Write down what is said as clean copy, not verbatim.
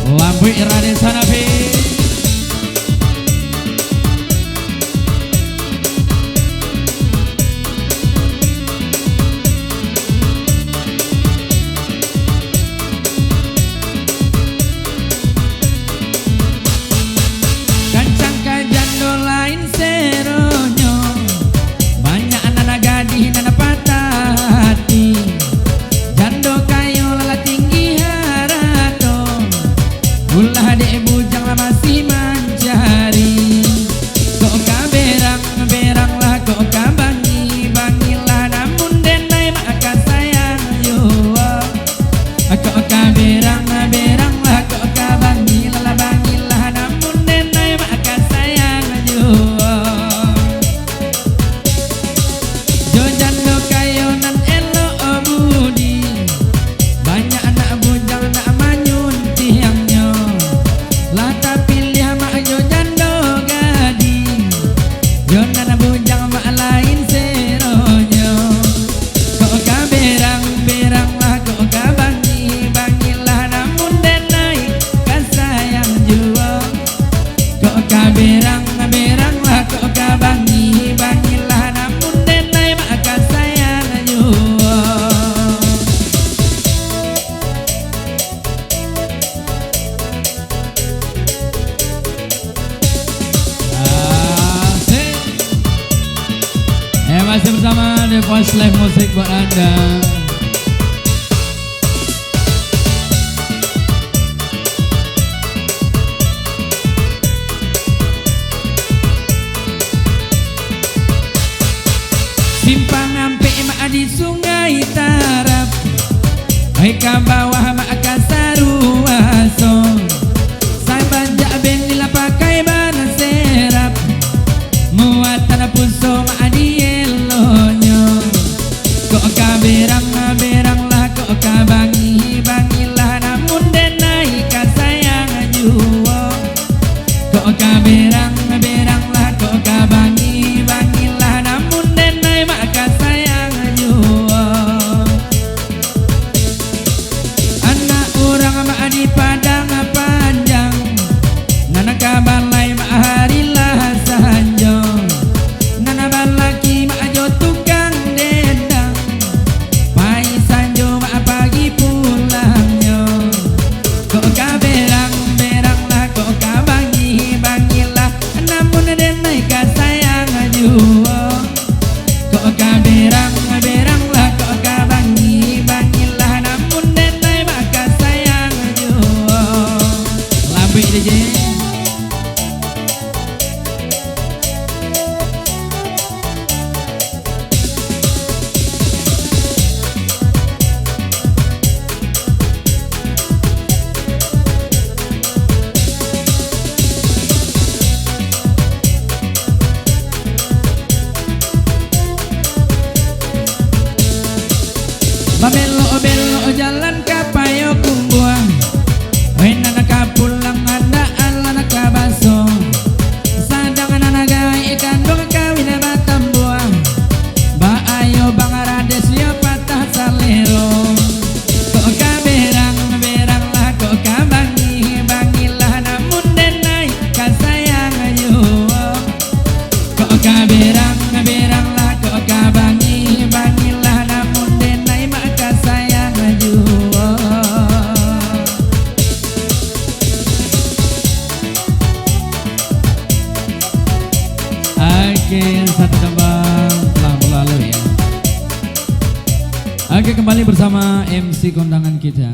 Lampu Raden Sanafi. Kancang kajan dolain seronyo, banyak anak gadih nana patah hati. Jando kayo lala tinggi harato, ulah dek bujang lah masih mencari. Kok kaberang berang lah, kok kabangi bangilah, namun denai maka sayang yo. Kok kaberang berang lah, kok kabangi lala bangilah, namun denai maka sayang yo. Jo jando kayo nan elo budi, banyak anak bujang nak manyun tiangnya. Lah tapi lihat mak jo jando gading, jo nana bujang mak lain seronyo. Kok kaberang berang lah, kok kabangi bangilah, namun denai kasayang jua. Kok kaberang berang lah, kok kabangi bangilah, namun denai mak kasayang jua. Asik. Masih bersama The Voice Live Musik buat Anda. Simpang ampe mak di sungai tarap, baik ke bawah mak ke saruaso. Saya banjak benila pakai bahan serap, muatan puso mak di elonyo. Kok kaberang berang lah, kok kabangi bangilah, namun denai kasayang jua. Kok kaberang berang lah, kok kabangi bangilah, namun denai mak kasayang jua. Anak orang mak di padang panjang, nana kabalai mak harilah sanjo. Nana balaki mak jo tukang dendang, pai sanjo mak pagi pulangnya. Kok kaberang berang lah, kok kabangi bangilah, namun denai kasayang jua. Kok kaberang berang lah, kok kabangi bangilah, namun denai mak kasayang jua. Lampu DJ. Belok jalan kapayo kumbuang, wena naka pulang ada ala naka baso. Sadang nana gai kandung kawin batam buah, ba ayo bang rades ya patah salero. Kok kaberang berang lah, kok kabangi bangilah, namun denai kasayang yo. Kok kaberang berang lah, kok kabangi bangilah, namun denai mak kasayang jua. Oke, satu tembang telah berlalu ya. Oke, kembali bersama MC kondangan kita.